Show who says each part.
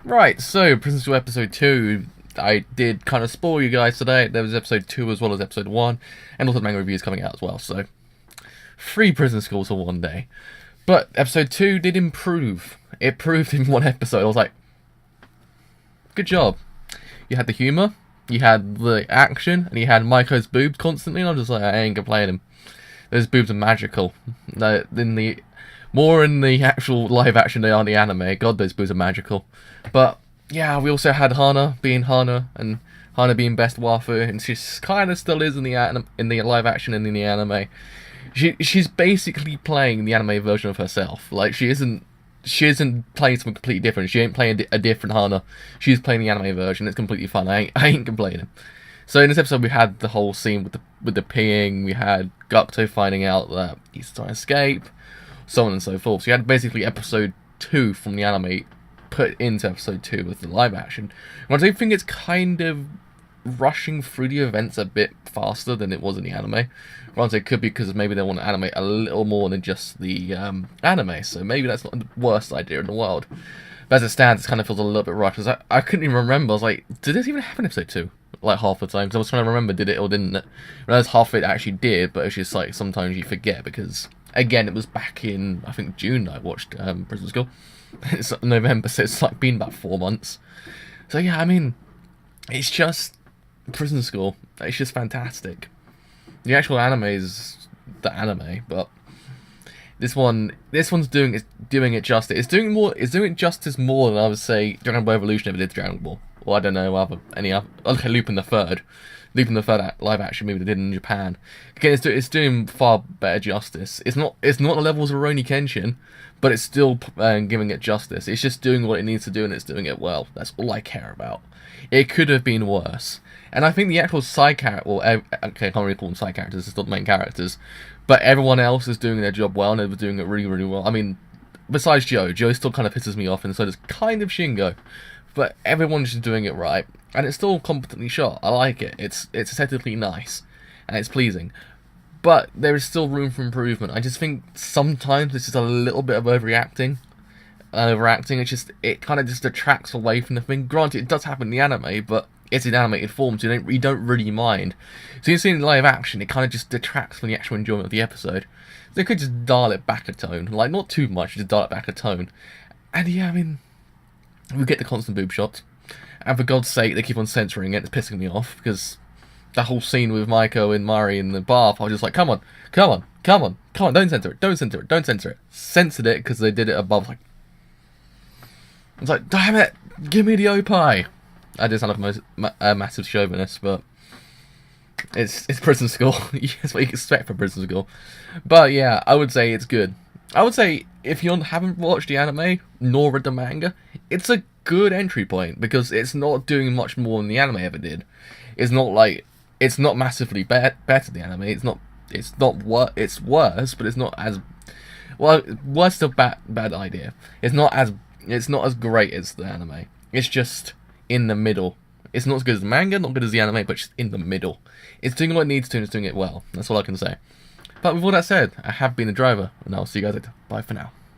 Speaker 1: Right, so Prison School episode 2. I did kind of spoil you guys today. There was episode 2 as well as episode 1, and also the manga reviews coming out as well, so 3 Prison Schools for one day. But episode 2 did improve. It proved in one episode. I was like, good job. You had the humour, you had the action, and you had Maiko's boobs constantly, and I'm just like, I ain't complaining. Those boobs are magical. More in the actual live action they are in the anime. God, those boobs are magical. But yeah, we also had Hana being Hana, and Hana being best waifu, and she kind of still is in the live action and in the anime. She's basically playing the anime version of herself. Like she isn't playing something completely different. She ain't playing a different Hana. She's playing the anime version. It's completely fun. I ain't complaining. So in this episode, we had the whole scene with the peeing. We had Gukto finding out that he's trying to escape, so on and so forth. So you had basically episode 2 from the anime put into episode 2 with the live action. And I do think it's kind of rushing through the events a bit faster than it was in the anime. Granted, it could be because maybe they want to animate a little more than just the anime, so maybe that's not the worst idea in the world. But as it stands, it kind of feels a little bit rushed. I couldn't even remember. I was like, did this even happen in episode 2? Like half the time, because I was trying to remember, did it or didn't it? I realized half of it actually did, but it's just like sometimes you forget because, again, it was back in, I think, June that I watched Prison School. It's November, so it's like been about 4 months. So yeah, I mean, it's just Prison School. It's just fantastic. The actual anime is the anime, but this one's doing it justice. It's doing it justice more than I would say Dragon Ball Evolution ever did to Dragon Ball. Or I don't know, any other. Okay, Lupin the Third live action movie they did in Japan. Again, it's doing far better justice. It's not the levels of Rurouni Kenshin, but it's still giving it justice. It's just doing what it needs to do, and it's doing it well. That's all I care about. It could have been worse. And I think the actual side character, okay, I can't really call them side characters, it's not the main characters, but everyone else is doing their job well, and they're doing it really, really well. I mean, besides Joe still kind of pisses me off, and so does kind of Shingo, but everyone's just doing it right, and it's still competently shot. I like it. It's aesthetically nice, and it's pleasing, but there is still room for improvement. I just think sometimes it's just a little bit of overacting. It kind of just detracts away from the thing. Granted, it does happen in the anime, but it's in animated form, so you don't really mind. So you see in live action, it kind of just detracts from the actual enjoyment of the episode. They could just dial it back a tone, like not too much, just dial it back a tone. And yeah, I mean, we get the constant boob shots, and for God's sake, they keep on censoring it. It's pissing me off because that whole scene with Maiko and Mari in the bath, I was just like, come on, don't censor it. Censored it because they did it above, like. It's like, damn it, give me the opie. I just sound like a massive chauvinist, but it's Prison School. That's what you expect from Prison School. But yeah, I would say it's good. I would say if you haven't watched the anime nor read the manga, it's a good entry point because it's not doing much more than the anime ever did. It's not massively better than the anime. It's worse, but it's not as well. Worse is a bad idea. It's not as great as the anime. It's just in the middle. It's not as good as the manga, not good as the anime, but just in the middle. It's doing what it needs to, and it's doing it well. That's all I can say. But with all that said, I have been the driver, and I'll see you guys later. Bye for now.